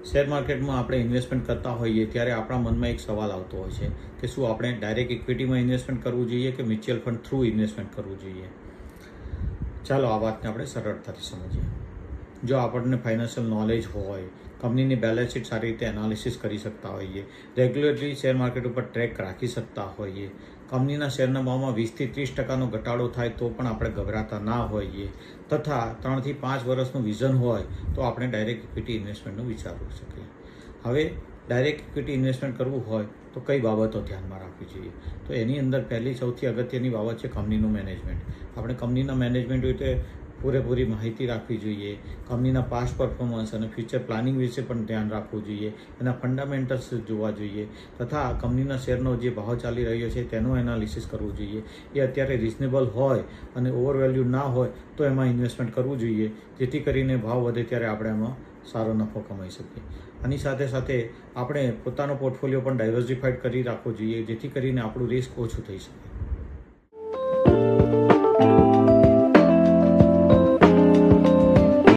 Share માર્કેટમાં આપણે investment કરતા હોઈએ ત્યારે આપણા મનમાં એક સવાલ આવતો હોય છે કે શું આપણે ડાયરેક્ટ ઇક્વિટીમાં ઇન્વેસ્ટમેન્ટ કરવું જોઈએ કે મ્યુચ્યુઅલ ફંડ થ્રુ ઇન્વેસ્ટમેન્ટ કરવું જોઈએ. ચાલો આ વાતને આપણે સરળતાથી સમજીએ. જો આપણને ફાઇનાન્શિયલ નોલેજ હોય, કંપનીની બેલેન્સ શીટ સારી રીતે એનાલિસિસ કરી શકતા હોઈએ, રેગ્યુલરલી શેર માર્કેટ ઉપર ટ્રેક રાખી શકતા હોઈએ, કંપનીના શેરના ભાવમાં 20-30% ઘટાડો થાય તો પણ આપણે ગભરાતા ના હોઈએ, તથા 3 થી 5 વર્ષનું વિઝન હોય તો આપણે ડાયરેક્ટ ઇક્વિટી ઇન્વેસ્ટમેન્ટનું વિચારવું શકીએ. હવે ડાયરેક્ટ ઇક્વિટી ઇન્વેસ્ટમેન્ટ કરવું હોય તો કઈ બાબતો ધ્યાનમાં રાખવી જોઈએ? તો એની અંદર પહેલી સૌથી અગત્યની બાબત છે કંપનીનું મેનેજમેન્ટ. આપણે કંપનીના મેનેજમેન્ટ વિશે પૂરેપૂરી માહિતી રાખવી જોઈએ. કંપનીના પાસ્ટ પરફોર્મન્સ અને ફ્યુચર પ્લાનિંગ વિશે પણ ધ્યાન રાખવું જોઈએ. એના ફંડામેન્ટલ્સ જોવા જોઈએ તથા કંપનીના શેરનો જે ભાવ ચાલી રહ્યો છે તેનું એનાલિસિસ કરવું જોઈએ. એ અત્યારે રિઝનેબલ હોય અને ઓવરવેલ્યુ ના હોય તો એમાં ઇન્વેસ્ટમેન્ટ કરવું જોઈએ, જેથી કરીને ભાવ વધે ત્યારે આપણે એમાં સારો નફો કમાઈ શકીએ. આની સાથે સાથે આપણે પોતાનો પોર્ટફોલિયો પણ ડાયવર્સિફાઈડ કરી રાખવો જોઈએ, જેથી કરીને આપણું રિસ્ક ઓછું થઈ શકે.